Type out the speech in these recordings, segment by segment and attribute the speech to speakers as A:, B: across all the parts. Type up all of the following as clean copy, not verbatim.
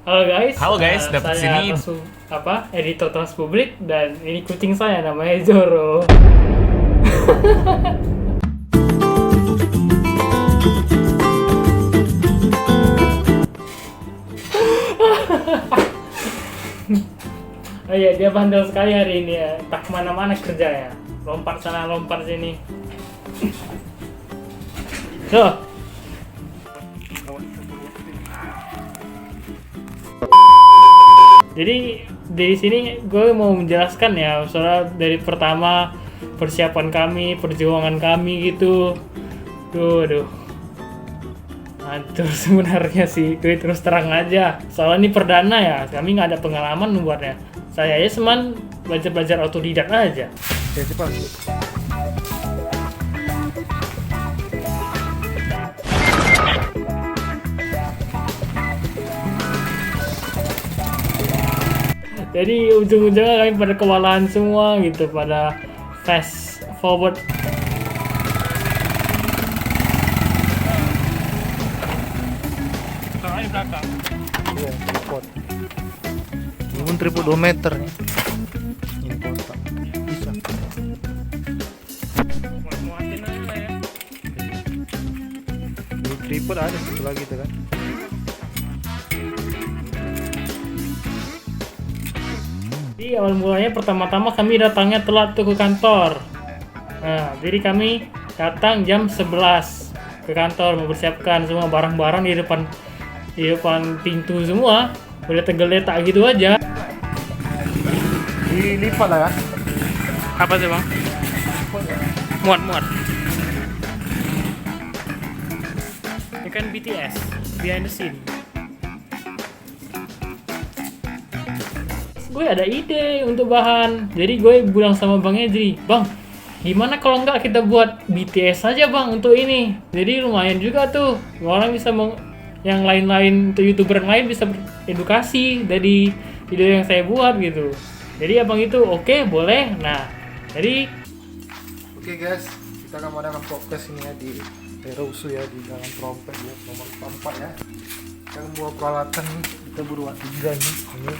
A: Halo guys, dapat
B: saya
A: sini.
B: editor Trans Publik dan ini kucing saya namanya Zoro. Oh iya, dia bandel sekali hari ini ya. Tak kemana-mana kerja ya. Lompat sana, lompat sini. So, jadi dari sini gue mau menjelaskan ya, soalnya dari pertama persiapan kami, perjuangan kami gitu. Aduh. Hancur sebenarnya sih, gue terus terang aja. Soalnya ini perdana ya, kami nggak ada pengalaman membuatnya. Saya aja cuman belajar otodidak aja.
C: Ya cepat.
B: Jadi ujung-ujungnya kami pada kewalahan semua gitu, pada fast forward. Soalnya di belakang.
C: Iya, tripod. Ini pun tripod 2 meter nih. Ini kotak. Bisa.
B: Muatin aja ya.
C: Di tripod ada satu lagi tuh kan.
B: Jadi awal mulanya pertama-tama kami datangnya telat tuh ke kantor. Nah, jadi kami datang jam 11 ke kantor mempersiapkan semua barang-barang di depan pintu semua. Udah tergeletak gitu aja.
C: Dilipat lah kan.
B: Apa sih, Bang? Muat. Ini kan BTS, behind the scene. Gue ada ide untuk bahan, jadi gue bilang sama Bang Edri, Bang, gimana kalau nggak kita buat BTS aja Bang untuk ini, jadi lumayan juga tuh, orang bisa yang lain-lain, untuk YouTuber yang lain bisa beredukasi dari video yang saya buat gitu. Jadi abang itu oke, boleh. Nah, jadi
C: Oke guys, kita akan mengadakan podcast ini ya di Rusuh ya, di Jalan Trompet ya, nomor 4 ya. Kita membawa peralatan nih, kita berdua 3 nih. Ini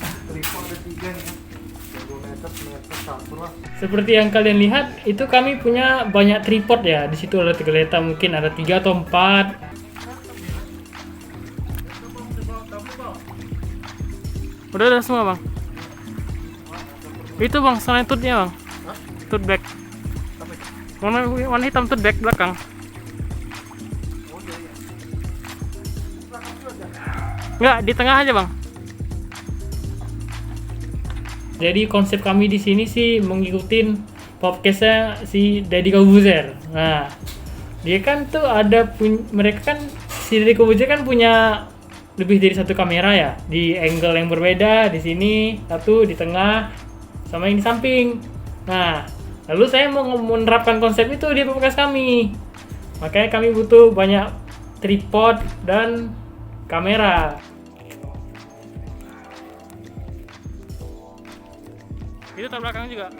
C: tripod ada 3 nih. 2 meter, 1 lah.
B: seperti yang kalian lihat, itu kami punya banyak tripod ya. Di situ ada tergeletak mungkin ada 3 atau 4. Udah semua Bang. Itu Bang, selain tutnya Bang. Tote bag. Warna hitam tote bag belakang. Enggak, di tengah aja Bang. Jadi konsep kami di sini sih mengikutin podcastnya si Deddy Corbuzier. Nah, dia kan tuh mereka kan si Deddy Corbuzier kan punya lebih dari satu kamera ya, di angle yang berbeda. Di sini satu, di tengah, sama yang di samping. Nah, lalu saya mau menerapkan konsep itu di podcast kami. Makanya kami butuh banyak tripod dan kamera. Itu tar belakang juga.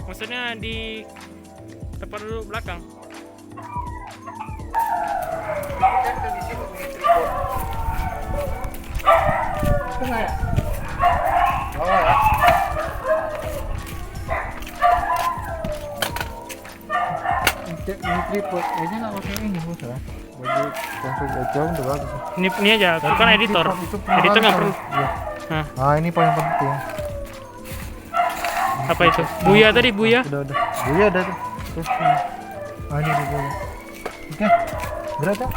B: Maksudnya di tempat dulu belakang.
C: Kan di sini punya tripod.
B: Tengah ya?
C: Oh ya. Ini tripod, ini nggak pakai ini bos ya. Bagi konsol jauh udah bagus.
B: Ini aja, aku kan editor. Editor nggak perlu.
C: Iya.
B: Nah,
C: Ini paling penting.
B: apa itu? Buya tadi, Buya.
C: Udah. Buya ada tuh. Terus ini. Ini di Buya. Oke. Berat ya?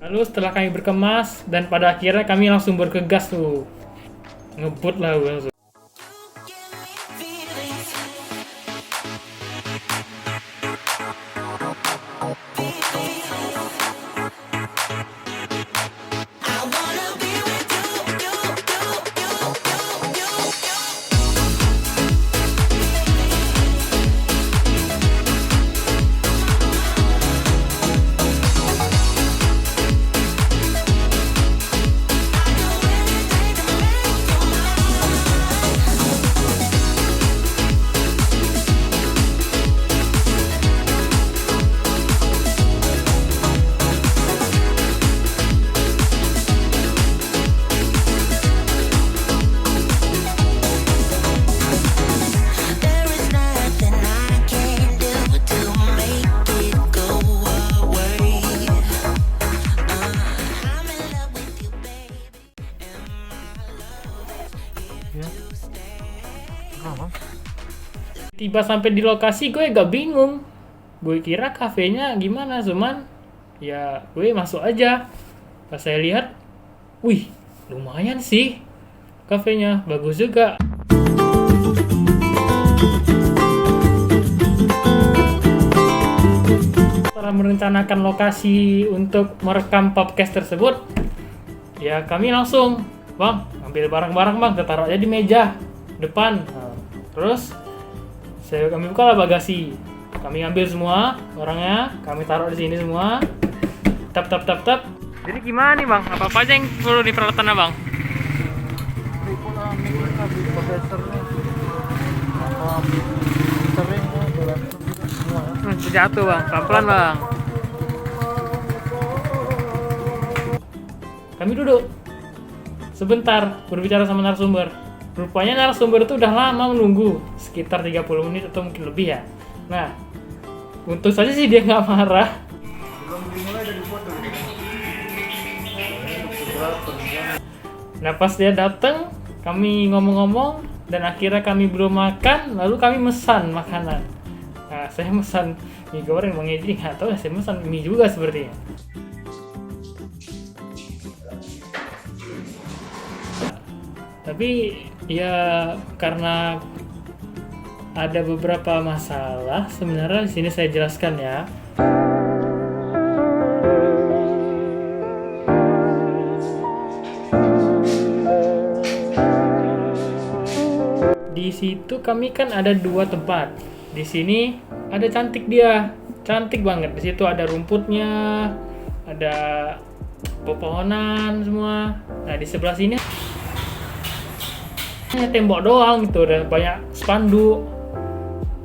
B: Lalu setelah kami berkemas dan pada akhirnya kami langsung bergegas tuh. Ngebut lah langsung. Tiba sampai di lokasi gue gak bingung. Gue kira kafenya gimana, cuman ya gue masuk aja. Pas saya lihat, wih lumayan sih kafenya, bagus juga. Setelah merencanakan lokasi untuk merekam podcast tersebut, ya kami langsung, bang ambil barang-barang bang, kita taruh aja di meja depan. Nah, terus kami buka lah bagasi, kami ambil semua barangnya, kami taruh di sini semua. Tap. Jadi gimana nih bang? Apa aja yang perlu di peralatannya bang? Jatuh bang, pelan-pelan bang. Kami duduk sebentar berbicara sama narasumber. Rupanya narasumber itu udah lama menunggu, sekitar 30 menit atau mungkin lebih ya. Nah, untung saja sih dia nggak marah. Nah pas dia datang, kami ngomong-ngomong dan akhirnya kami belum makan, lalu kami mesan makanan. Nah saya mesan mie goreng, Bang Edi nggak tahu, saya mesan mie juga sepertinya. Tapi ya karena ada beberapa masalah sebenarnya di sini saya jelaskan ya. Di situ kami kan ada 2 tempat. Di sini ada cantik dia, cantik banget. Di situ ada rumputnya, ada pepohonan semua. Nah di sebelah sini hanya tembok doang gitu, udah banyak spanduk.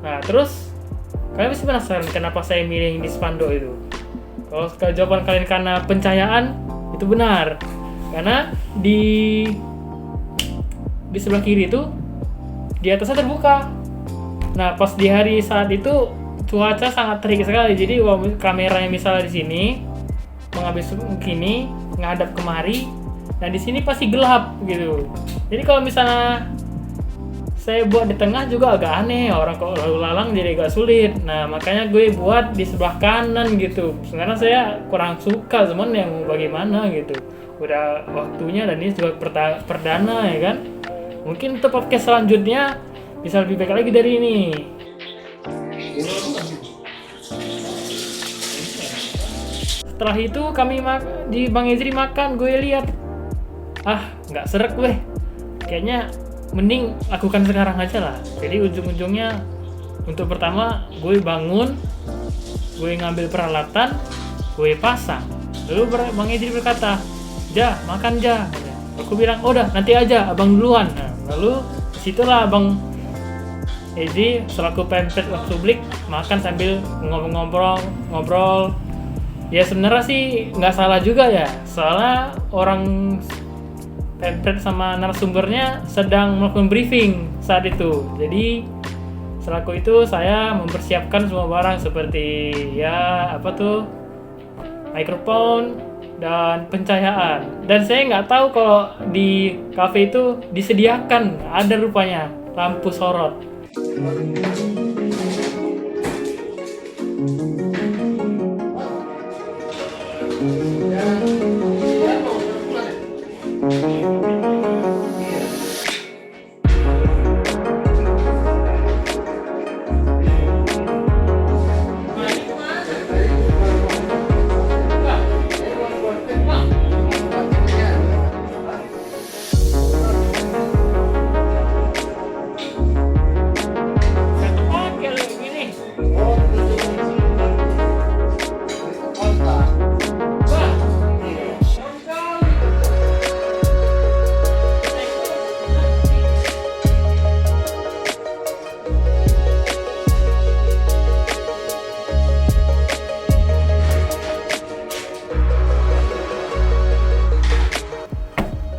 B: Nah terus kalian pasti penasaran kenapa saya milih yang di spanduk itu. Kalau jawaban kalian karena pencahayaan, itu benar. Karena di sebelah kiri itu di atasnya terbuka. Nah pas di hari saat itu cuaca sangat terik sekali, jadi kameranya misalnya di sini mengambil begini ngadap kemari, nah di sini pasti gelap gitu. Jadi kalau misalnya saya buat di tengah juga agak aneh, orang kok lalu lalang jadi agak sulit. Nah makanya gue buat di sebelah kanan gitu. Sebenarnya saya kurang suka, cuman yang bagaimana gitu. Udah waktunya dan ini juga perdana ya kan. Mungkin untuk podcast selanjutnya bisa lebih baik lagi dari ini. Setelah itu kami di Bang Ezri makan, gue lihat nggak seret gue. Kayaknya mending lakukan sekarang aja lah. Jadi ujung-ujungnya untuk pertama gue bangun, gue ngambil peralatan, gue pasang. Lalu Bang Ezri berkata, "Ja, makan Ja." Aku bilang, "Oh udah, nanti aja, abang duluan." Nah, lalu disitulah Bang Ezri selaku pempet publik makan sambil ngobrol. Ya sebenarnya sih nggak salah juga ya, soalnya orang pempet sama narasumbernya sedang melakukan briefing saat itu. Jadi selaku itu saya mempersiapkan semua barang seperti mikrofon dan pencahayaan. Dan saya nggak tahu kalau di cafe itu disediakan ada rupanya lampu sorot.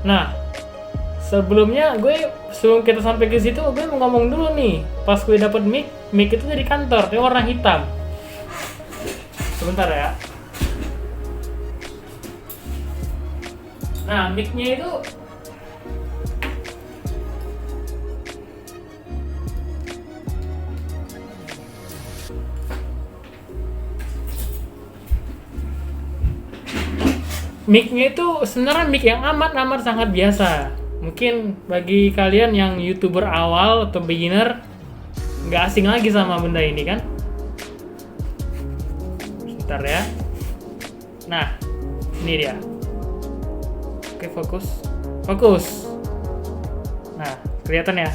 B: Nah, sebelum kita sampai ke situ, gue mau ngomong dulu nih. Pas gue dapet mic itu dari kantor, dia warna hitam. Sebentar ya. Nah, mic-nya itu mic-nya itu sebenarnya mic yang amat sangat biasa. Mungkin bagi kalian yang YouTuber awal atau beginner nggak asing lagi sama benda ini kan. Bentar ya. Nah, ini dia. Oke, fokus. Nah, kelihatan ya.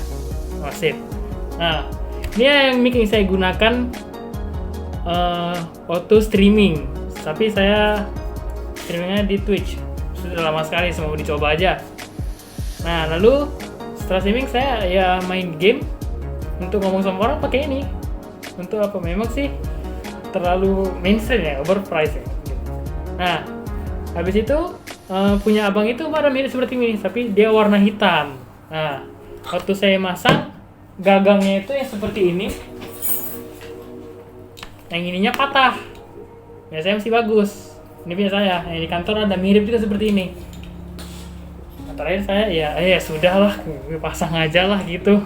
B: Oh, sip. Nah, ini yang mic yang saya gunakan auto streaming. Tapi saya streamingnya di Twitch. Sudah lama sekali, mau dicoba aja. Nah, lalu setelah streaming saya ya main game. Untuk ngomong sama orang pakai ini. Untuk apa? Memang sih terlalu mainstream ya, overpriced ya. Nah, habis itu punya abang itu pada mirip seperti ini, tapi dia warna hitam. Nah, waktu saya masang gagangnya itu yang seperti ini. Yang ininya patah. Ya saya masih bagus. Ini punya saya. Yang di kantor ada mirip juga seperti ini. Nah, terakhir saya ya sudahlah, gue pasang aja lah gitu.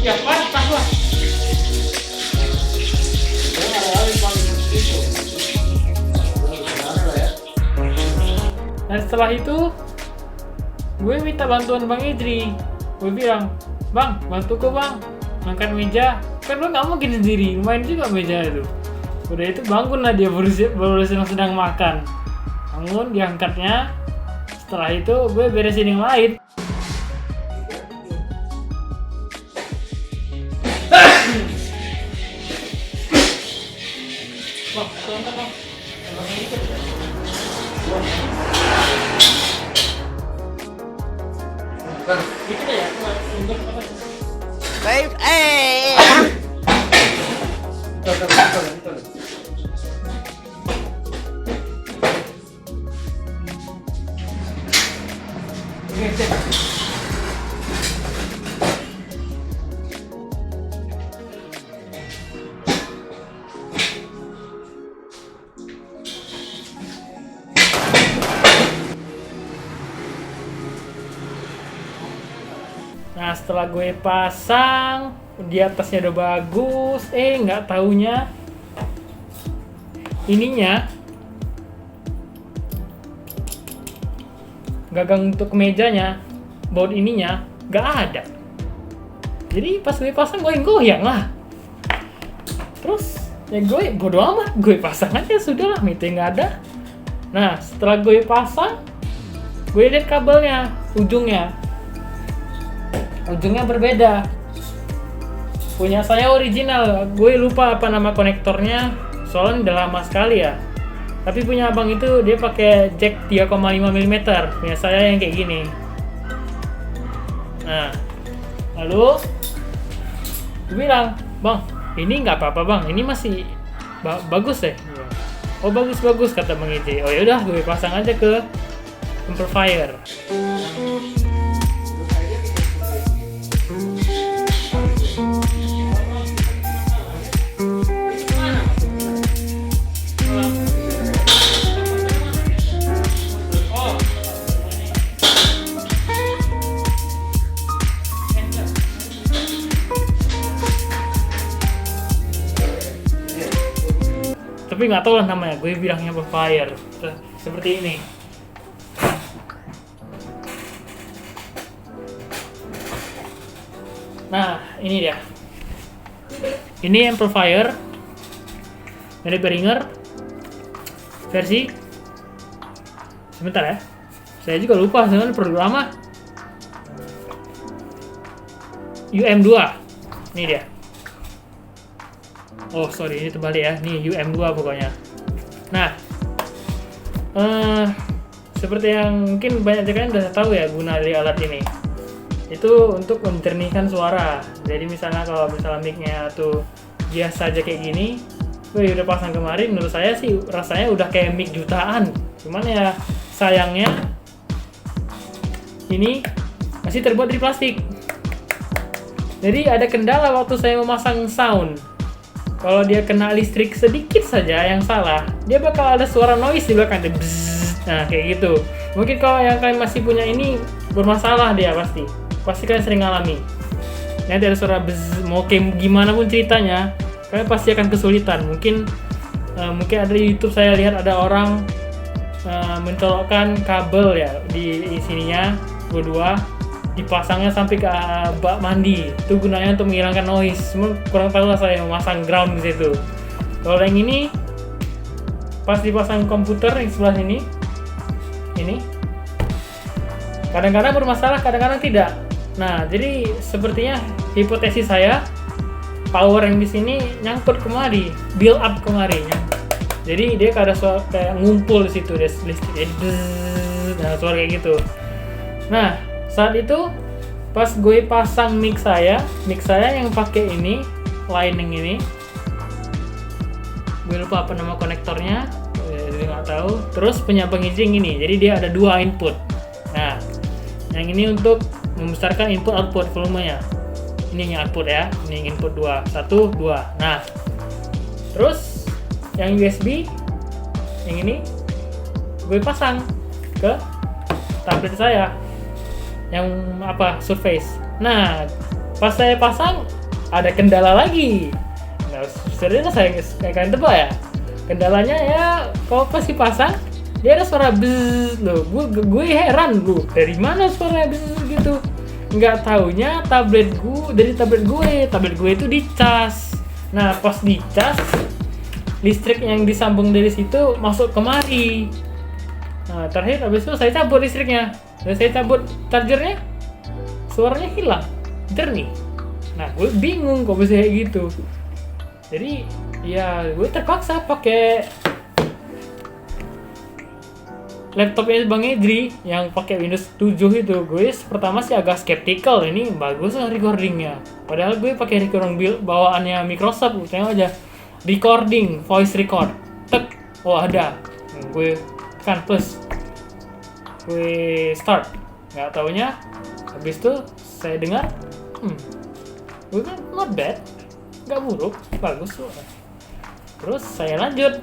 B: Ya patah lah. Dan setelah itu gue minta bantuan Bang Idri. Gue bilang, "Bang, bantuku bang, angkat meja." Kan lo nggak mungkin sendiri, lumayan juga meja itu. Udah itu bangun lah dia, baru sedang makan. Bangun, diangkatnya. Setelah itu gue beresin yang lain. Bang, sebentar bang. Gitu ya, untuk apa?
A: Babe,
B: Nah, setelah gue pasang, di atasnya udah bagus, nggak taunya ininya gagang untuk mejanya, baut ininya nggak ada. Jadi pas gue pasang goyang lah. Terus ya gue bodo amat, gue pasang aja sudahlah, meeting nggak ada. Nah, setelah gue pasang, gue lihat kabelnya, ujungnya berbeda. Punya saya original, gue lupa apa nama konektornya, soalnya udah lama sekali ya. Tapi punya abang itu dia pakai jack 3,5 mm, punya saya yang kayak gini. Nah, lalu gue bilang, "Bang, ini nggak apa-apa bang, ini masih bagus ya." "Oh bagus," kata Bang Ije. "Oh yaudah, gue pasang aja ke amplifier." Tapi nggak tahu lah namanya, gue bilangnya amplifier seperti ini. Nah, ini dia. Ini amplifier dari Behringer versi, sebentar ya, saya juga lupa sebenarnya produk lama. UM2, ini dia. Oh sorry, ini terbalik ya, ini UM2 pokoknya. Nah, seperti yang mungkin banyak kalian udah tahu ya guna dari alat ini, itu untuk menjernihkan suara. Jadi misalnya kalau misalnya mic-nya tuh biasa aja kayak gini, gue udah pasang kemarin, menurut saya sih rasanya udah kayak mic jutaan. Cuman ya sayangnya ini masih terbuat dari plastik. Jadi ada kendala waktu saya memasang sound. Kalau dia kena listrik sedikit saja yang salah, dia bakal ada suara noise di belakang. Nah kayak gitu. Mungkin kalau yang kalian masih punya ini bermasalah dia pasti kalian sering alami. Nanti ada suara mau kayak gimana pun ceritanya, kalian pasti akan kesulitan. Mungkin ada di YouTube saya lihat ada orang mencolokkan kabel ya di sininya dua dipasangnya sampai ke bak mandi. Itu gunanya untuk menghilangkan noise. Cuma kurang tahu lah saya memasang ground di situ. Kalau yang ini pas dipasang komputer yang sebelah ini kadang-kadang bermasalah, kadang-kadang tidak. Nah, jadi sepertinya hipotesis saya power yang di sini nyangkut kemari, build up kemari. Jadi dia kayak ngumpul di situ, dia listrik, nah suara kayak gitu. Nah, saat itu pas gue pasang mic saya yang pakai ini, lining ini, gue lupa apa nama konektornya, jadi nggak tahu. Terus penyambung hijing ini, jadi dia ada 2 input. Nah, yang ini untuk membesarkan input output volumenya. Ini yang output ya, ini input 2, 1, 2. Nah, terus yang USB yang ini gue pasang ke tablet saya yang Surface. Nah, pas saya pasang ada kendala lagi. Nah, serius saya kalian tebak ya. Kendalanya ya, kalau pasti pasang dia ada suara bzzz loh. Gue heran loh, dari mana suara bzzz gitu. Nggak taunya tablet gue itu dicas. Nah, pas dicas listrik yang disambung dari situ masuk kemari. Nah, terakhir habis itu saya cabut listriknya. Dan saya cabut chargernya, suaranya hilang, jernih. Nah, gue bingung kok bisa kayak gitu. Jadi, ya gue terpaksa pakai laptopnya Bang Edri yang pakai Windows 7 itu. Gue pertama sih agak skeptical, ini bagus lah recordingnya. Padahal gue pakai recording bawaannya Microsoft, tengok aja recording, voice record, tek, oh ada. Gue kan plus, gue start, nggak taunya habis itu saya dengar, gue kan not bad, nggak buruk, bagus loh. Terus saya lanjut.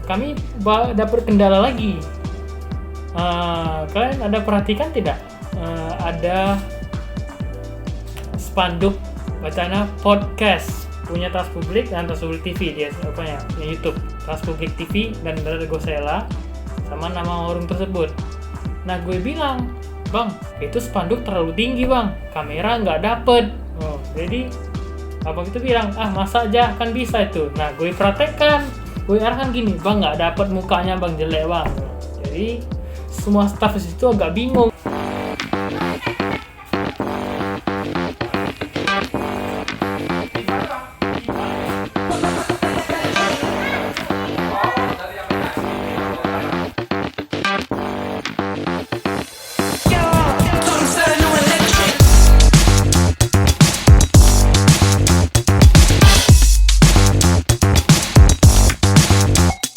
B: Kami dapat kendala lagi. Kalian ada perhatikan tidak? Ada spanduk bacanya podcast punya Trans Public dan Trans Public TV, dia YouTube Trans Public TV dan ada Gosela sama nama warung tersebut. Nah, gue bilang, Bang, itu spanduk terlalu tinggi bang, kamera nggak dapet. Jadi abang itu bilang, masa aja kan bisa itu. Nah, gue praktekkan, gue arahkan gini, bang nggak dapet mukanya bang, jelek bang. Jadi semua staff di situ agak bingung.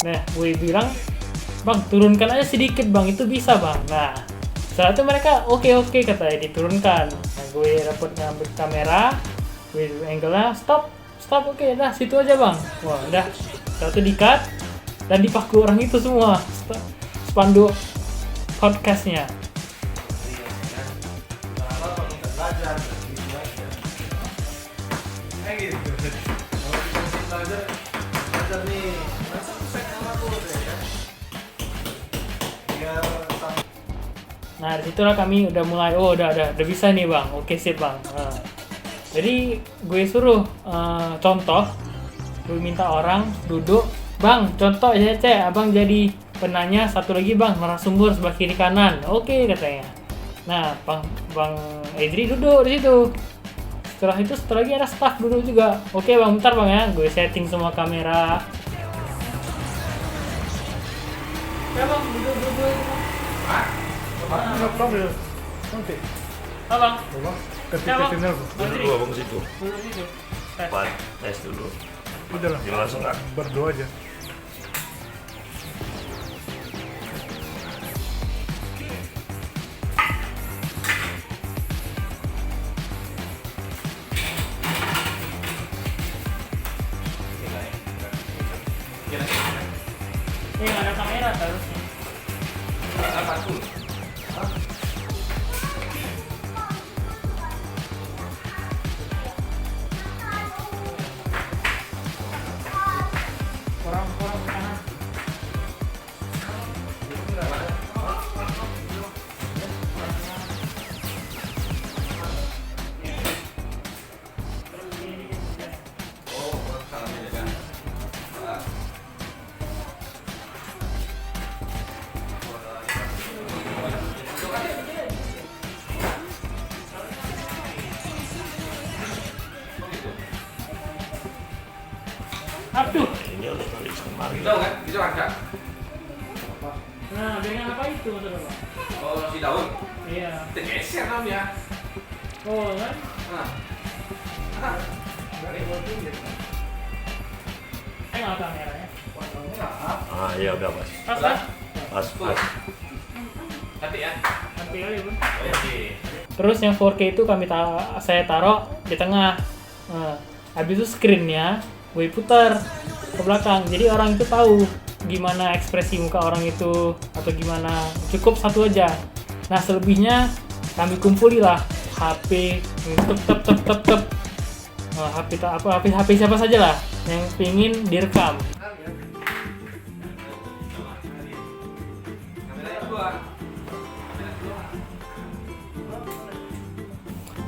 B: Nah, gue bilang, bang turunkan aja sedikit bang, itu bisa bang. Nah, setelah itu mereka oke katanya diturunkan. Nah, gue dapet ngambil kamera, gue angle-nya stop oke, dah situ aja bang. Wah udah, setelah itu di-cut dan dipaku orang itu semua spanduk podcastnya. Nah disitulah kami udah mulai, oh udah bisa nih bang, oke sip bang. Nah, jadi gue suruh contoh, gue minta orang duduk, bang contoh ya cek, abang jadi penanya, satu lagi bang narasumber sebelah kiri kanan, oke katanya. Nah bang Edri duduk di situ. Setelah itu setelah lagi ada staff duduk juga, oke bang bentar bang ya, gue setting semua kamera. Ya bang duduk.
C: Nanti.
B: Abang.
C: Ketika channel
A: Dulu abang ke situ.
B: Duduk situ.
A: Depan, tes dulu.
C: udah lah.
A: Dia langsung nggak?
C: Berdoa aja.
B: Nggak ada kamera harusnya. Kurang ke kanan. Aduh.
A: Ini harus balik kemarin.
D: Tahu kan? Itu ada.
B: Nah, dengan apa itu maksudnya, Bang?
D: Oh, si daun.
B: Iya.
D: Tergeser namanya.
B: Oh, kan?
D: Nah.
B: Nggak kameranya.
A: Ah iya udah pas.
B: Pas kan?
A: Pas.
D: Hati ya.
B: Nanti aja, Bang.
D: Oh iya sih.
B: Terus yang 4K itu saya taruh di tengah. Nah, habis itu screen-nya gue putar ke belakang. Jadi orang itu tahu gimana ekspresi muka orang itu atau gimana. Cukup satu aja. Nah, selebihnya kami kumpulilah HP tep. HP siapa saja lah yang pingin direkam.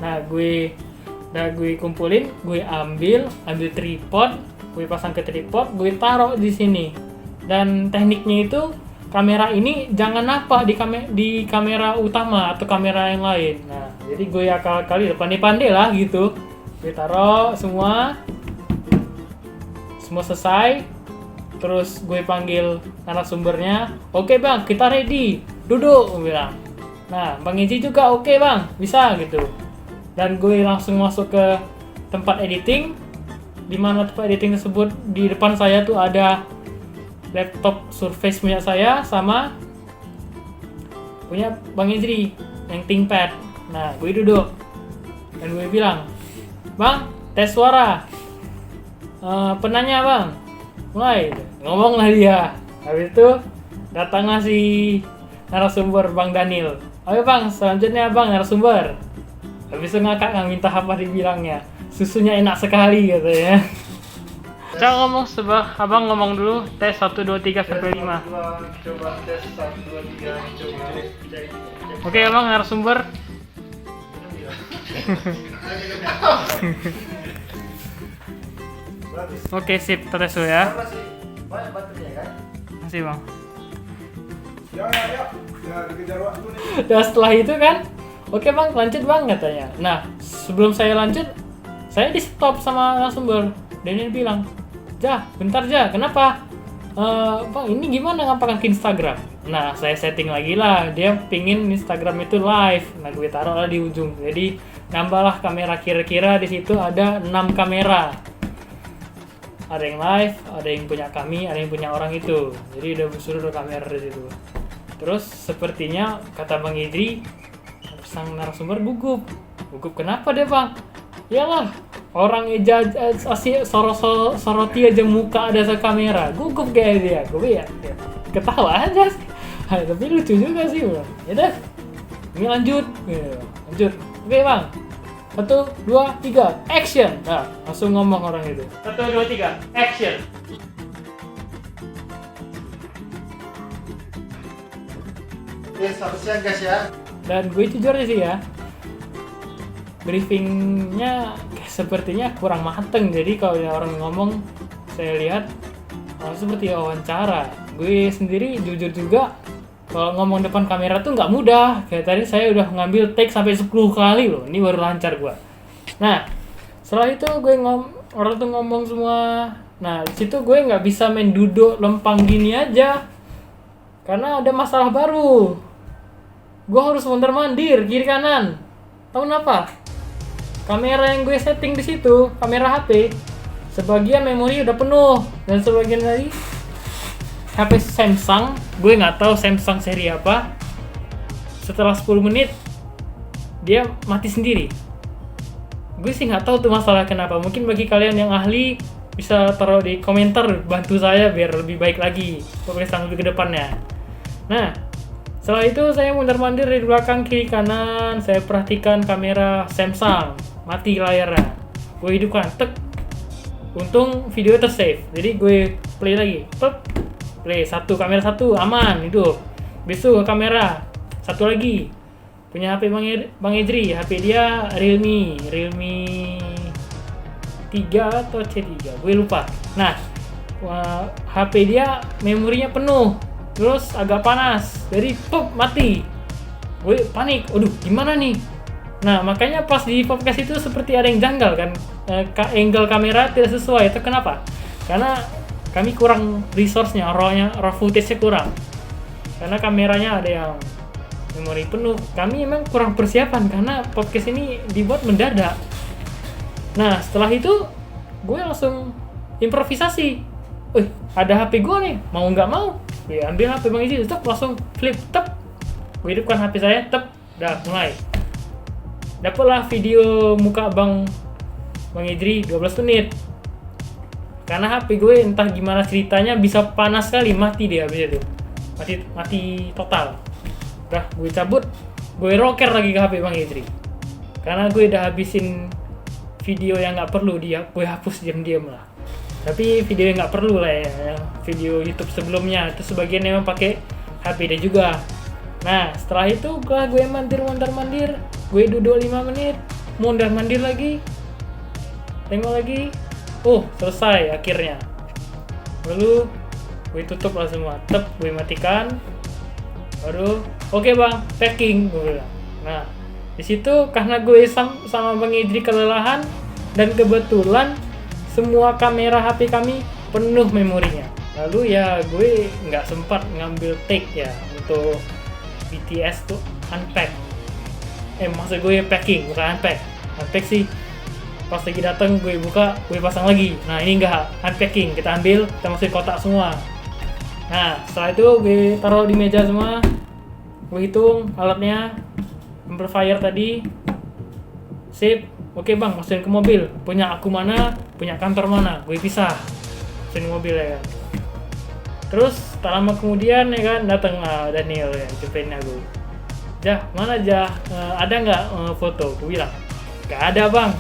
B: Nah, gue kumpulin, gue ambil tripod, gue pasang ke tripod, gue taruh di sini. Dan tekniknya itu kamera ini jangan nampak di kamera utama atau kamera yang lain. Nah, jadi gue akal-akali pandai-pandai lah gitu. Gue taruh semua selesai. Terus gue panggil narasumbernya, oke bang, kita ready, duduk, gue bilang. Nah, Bang Iji juga oke bang, bisa gitu. Dan gue langsung masuk ke tempat editing, di mana tempat editing tersebut di depan saya tuh ada laptop Surface punya saya sama punya Bang Iji yang ThinkPad. Nah, gue duduk dan gue bilang, bang, tes suara. Penanya bang, mulai ngomonglah dia. Habis itu datanglah si narasumber Bang Daniel. Oke bang, selanjutnya bang narasumber. Habis itu ngakak nggak minta apa dibilangnya. Susunya enak sekali katanya. Coba ngomong abang ngomong dulu. Tes 1, 2, 3 sampai 5.
C: Coba tes 1, 2, 3. Coba.
B: Oke abang narasumber. Oke sip, tes dulu ya.
C: Banyak baterainya kan?
B: Makasih bang.
C: Ya, dikejar waktu nih.
B: Dan setelah itu kan, oke bang, lanjut bang katanya. Nah, sebelum saya lanjut, saya di stop sama narasumber. Daniel bilang, bentar kenapa? Bang, ini gimana ngapain ke Instagram? Nah, saya setting lagi lah. Dia pingin Instagram itu live. Nah, gue taruh lah di ujung. Jadi nambahlah kamera, kira-kira di situ ada 6 kamera. Ada yang live, ada yang punya kami, ada yang punya orang itu. Jadi udah seluruh kamera di situ. Terus sepertinya kata Bang Idri, sang narasumber gugup kenapa deh bang? Yalah, orang soroti aja muka ada sa kamera, gugup kayak dia. Gue ya ketawa aja sih. Tapi lucu juga sih bang. Yaudah, ini lanjut. Oke bang, 1, 2, 3, action. Nah, langsung ngomong orang itu. 1, 2, 3, action.
C: Oke, selamat siang guys ya.
B: Dan gue jujur aja sih ya, briefingnya sepertinya kurang mateng. Jadi kalau ada orang ngomong, saya lihat seperti wawancara. Gue sendiri jujur juga, kalau ngomong depan kamera tuh nggak mudah. Kayak tadi saya udah ngambil take sampai 10 kali loh, ini baru lancar gue. Nah, setelah itu gue orang tuh ngomong semua. Nah, di situ gue nggak bisa main duduk lempang gini aja, karena ada masalah baru. Gue harus mondar-mandir kiri kanan. Tahu kenapa? Kamera yang gue setting di situ, kamera HP, sebagian memori udah penuh dan sebagian lagi HP Samsung, gue nggak tahu Samsung seri apa. Setelah 10 menit dia mati sendiri. Gue sih nggak tahu tuh masalah kenapa. Mungkin bagi kalian yang ahli bisa taruh di komentar, bantu saya biar lebih baik lagi pemeriksaan lebih ke depannya. Nah, setelah itu saya mondar-mandir dari belakang kiri kanan, saya perhatikan kamera Samsung, mati layarnya. Gue hidupkan, tek. Untung video tersave. Jadi gue play lagi. Pep. Play kamera satu aman hidup. Besok kamera satu lagi. Punya HP Bang Edri, HP dia Realme 3 atau C3, gue lupa. Nah, HP dia memorinya penuh. Terus agak panas, jadi pop mati. Gue panik, aduh gimana nih? Nah makanya pas di podcast itu seperti ada yang janggal kan, angle kamera tidak sesuai. Itu kenapa? Karena kami kurang resource-nya, raw footage-nya kurang. Karena kameranya ada yang memori penuh. Kami emang kurang persiapan karena podcast ini dibuat mendadak. Nah setelah itu gue langsung improvisasi. Ada HP gue nih, mau nggak mau gue ambil HP Bang Idri, langsung flip, gue hidupkan HP saya, udah mulai. Dapatlah video muka Bang Idri 12 menit. Karena HP gue entah gimana ceritanya bisa panas sekali, mati dia habis itu. Mati total. Udah gue cabut, gue rocker lagi ke HP Bang Idri. Karena gue udah habisin video yang nggak perlu, gue hapus diam-diam lah. Tapi video yang nggak perlu lah ya, video YouTube sebelumnya itu sebagian memang pakai HP dia juga. Nah setelah itu gue mondar-mandir, gue duduk 5 menit, mondar-mandir lagi, tengok lagi, selesai akhirnya. Lalu gue tutup lah semua, gue matikan, baru oke bang, packing gue bilang. Nah di situ karena gue sama Bang Idri kelelahan dan kebetulan semua kamera HP kami penuh memorinya. Lalu ya gue nggak sempat ngambil take ya untuk BTS tuh unpack. Maksud gue packing bukan unpack. Unpack sih pas lagi datang gue buka, gue pasang lagi. Nah ini enggak, unpacking, kita ambil, kita masukin kotak semua. Nah setelah itu gue taruh di meja semua. Gue hitung alatnya, amplifier tadi, sip. Oke bang, masukin ke mobil. Punya aku mana, punya kantor mana, gue pisah. Masukin mobil ya kan. Terus tak lama kemudian ya kan datang Daniel ya, jumpain aku. Jah, mana Jah? Ada nggak foto? Gue bilang, nggak ada bang.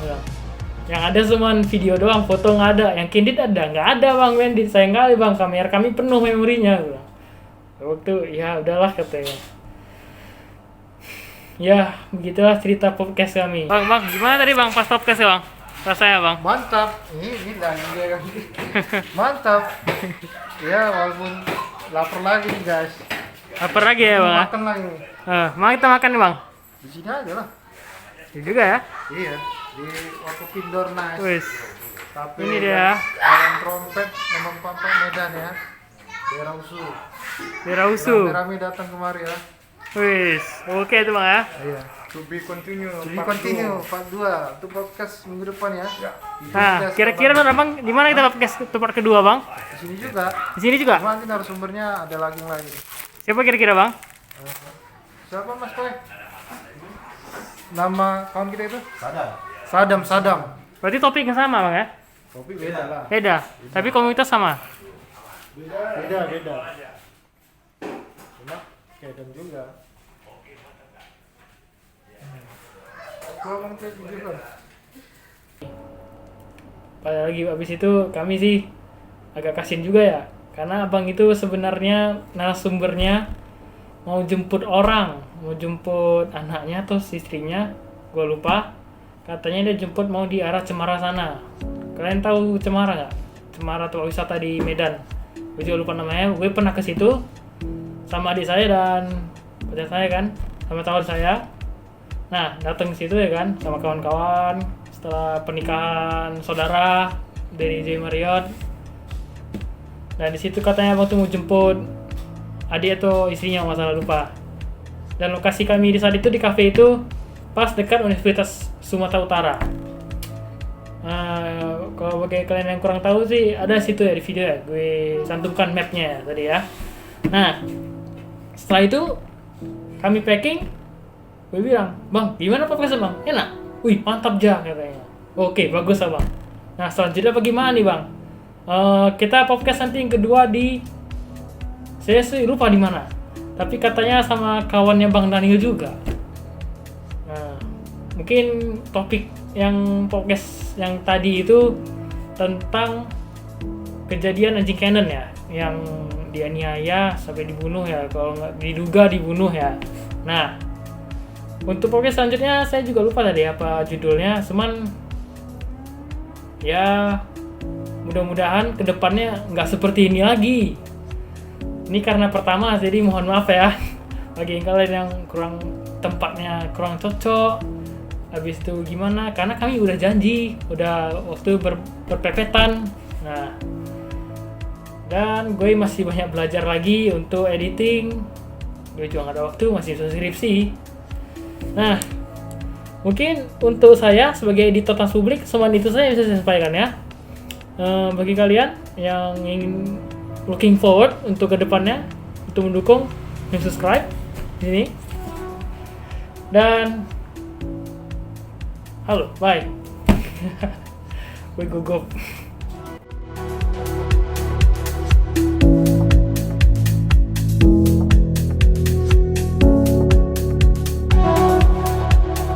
B: Yang ada cuma video doang, foto nggak ada. Yang candid ada, nggak ada bang candid. Sayang kali bang, kamera kami penuh memorinya. Waktu ya udahlah katanya. Ya, begitulah cerita podcast kami. Bang, gimana tadi bang pas podcast ya bang? Rasanya bang?
C: Mantap, ini dia. Mantap. Ya, walaupun lapar lagi nih guys.
B: Lapar lagi ya bang?
C: Makan lagi nih.
B: Mau kita makan nih bang?
C: Di sini aja lah.
B: Ini juga ya?
C: Iya, di Wakupin Dornas.
B: Wis.
C: Tapi
B: ini dia.
C: Jalan Trompet, Memang Pampak Medan ya.
B: Daerah Usu.
C: Rame datang kemari ya.
B: Wis, oke itu bang ya.
C: Iya.
D: To be continue.
C: Part 2 untuk podcast minggu depan ya.
B: Nah, kira-kira abang di mana kita podcast part kedua bang?
C: Di sini juga.
B: Di sini juga.
C: Cuma nanti narasumbernya ada lagi yang lain.
B: Siapa kira-kira bang?
C: Siapa Mas Toy? Nama kawan kita itu? Sadam.
B: Berarti topiknya sama bang ya?
C: Topik beda lah.
B: Beda. Tapi komunitas sama.
C: Beda. Cuma Kedem juga. Ngomong juga.
B: Apalagi abis itu kami sih agak kasian juga ya. Karena abang itu sebenarnya narasumbernya mau jemput orang, mau jemput anaknya atau istrinya, gue lupa. Katanya dia jemput mau di arah Cemara sana. Kalian tahu Cemara nggak? Cemara tempat wisata di Medan. Gue juga lupa namanya. Gue pernah ke situ sama adik saya dan pacar saya kan, sama tahun saya. Nah, datang ke situ ya kan, sama kawan-kawan. Setelah pernikahan saudara dari J Marriott. Dan di situ katanya waktu mau jemput adik atau istrinya, masalah lupa. Dan lokasi kami di saat itu di kafe itu pas dekat Universitas Sumatera Utara. Kalau bagi kalian yang kurang tahu sih ada situ ya di video ya, gue cantumkan mapnya ya tadi ya. Nah, setelah itu kami packing, gue bilang, bang gimana podcastnya bang? Enak? Wih mantap ja katanya. Oke bagus lah bang. Nah selanjutnya bagaimana nih bang? Kita podcast nanti yang kedua di, saya sih lupa di mana, tapi katanya sama kawannya Bang Daniel juga. Nah, mungkin topik yang podcast yang tadi itu tentang kejadian anjing Canon ya, yang dianiaya sampai dibunuh ya, kalau nggak diduga dibunuh ya. Nah, untuk podcast selanjutnya saya juga lupa tadi apa judulnya, cuman ya mudah-mudahan kedepannya nggak seperti ini lagi. Ini karena pertama, jadi mohon maaf ya bagi kalian yang kurang tempatnya kurang cocok. Habis itu gimana? Karena kami udah janji, udah waktu berpepetan. Nah, dan gue masih banyak belajar lagi untuk editing. Gue juga nggak ada waktu, masih skripsi. Nah, mungkin untuk saya sebagai editor trans publik, semua itu saya bisa sampaikan ya. Bagi kalian yang ingin looking forward untuk kedepannya, untuk mendukung dan subscribe ini. Dan halo, bye. Gue gugup.